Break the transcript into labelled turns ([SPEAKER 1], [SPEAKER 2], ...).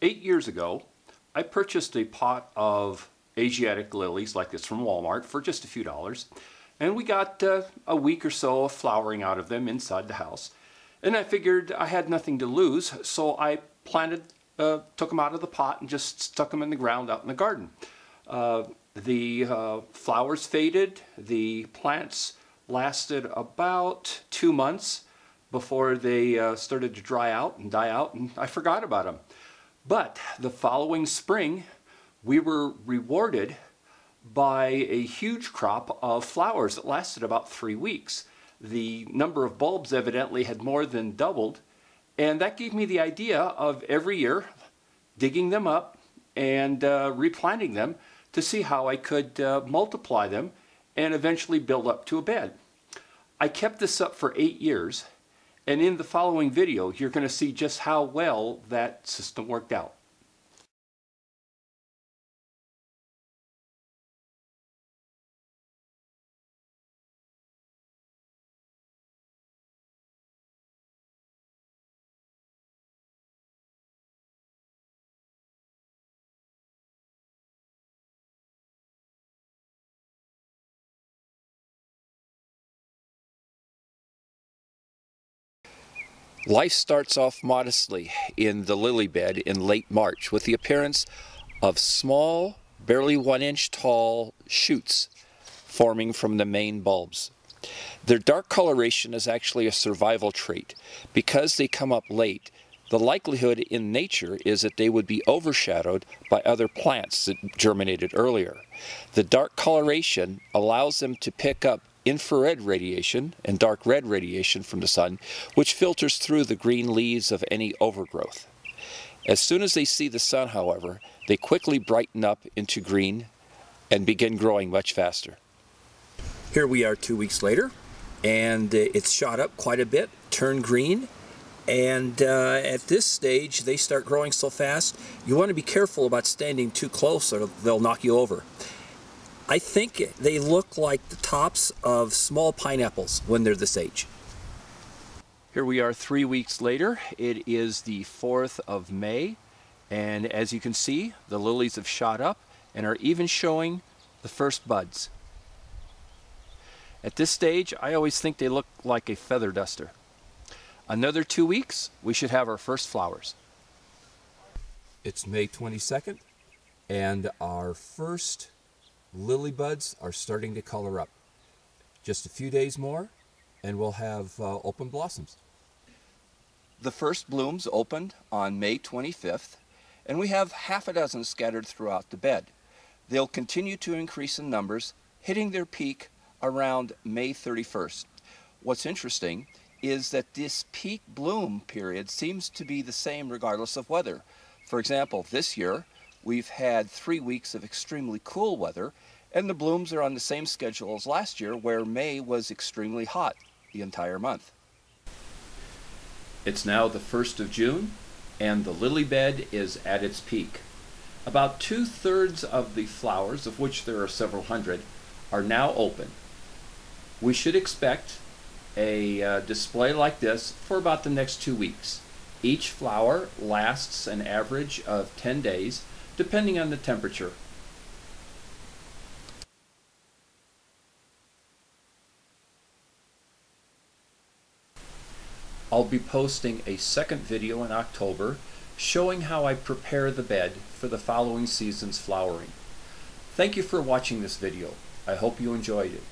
[SPEAKER 1] 8 years ago, I purchased a pot of Asiatic lilies like this from Walmart for just a few dollars, and we got a week or so of flowering out of them inside the house. And I figured I had nothing to lose, so I took them out of the pot and just stuck them in the ground out in the garden. The flowers faded, the plants lasted about 2 months before they started to dry out and die out, and I forgot about them. But the following spring, we were rewarded by a huge crop of flowers that lasted about 3 weeks. The number of bulbs evidently had more than doubled, and that gave me the idea of every year digging them up and replanting them to see how I could multiply them and eventually build up to a bed. I kept this up for 8 years, and in the following video you're going to see just how well that system worked out. Life starts off modestly in the lily bed in late March with the appearance of small, barely 1-inch tall shoots forming from the main bulbs. Their dark coloration is actually a survival trait. Because they come up late, the likelihood in nature is that they would be overshadowed by other plants that germinated earlier. The dark coloration allows them to pick up infrared radiation and dark red radiation from the sun, which filters through the green leaves of any overgrowth. As soon as they see the sun, however, they quickly brighten up into green and begin growing much faster. Here we are 2 weeks later, and it's shot up quite a bit, turned green, and at this stage they start growing so fast you want to be careful about standing too close or they'll knock you over. I think they look like the tops of small pineapples when they're this age. Here we are 3 weeks later. It is the 4th of May, and as you can see, the lilies have shot up and are even showing the first buds. At this stage, I always think they look like a feather duster. Another 2 weeks, we should have our first flowers. It's May 22nd, and our first lily buds are starting to color up. Just a few days more and we'll have open blossoms. The first blooms opened on May 25th, and we have half a dozen scattered throughout the bed. They'll continue to increase in numbers, hitting their peak around May 31st. What's interesting is that this peak bloom period seems to be the same regardless of weather. For example, this year we've had 3 weeks of extremely cool weather, and the blooms are on the same schedule as last year, where May was extremely hot the entire month. It's now the 1st of June, and the lily bed is at its peak. About 2/3 of the flowers, of which there are several hundred, are now open. We should expect a display like this for about the next 2 weeks. Each flower lasts an average of 10 days, depending on the temperature. I'll be posting a second video in October showing how I prepare the bed for the following season's flowering. Thank you for watching this video. I hope you enjoyed it.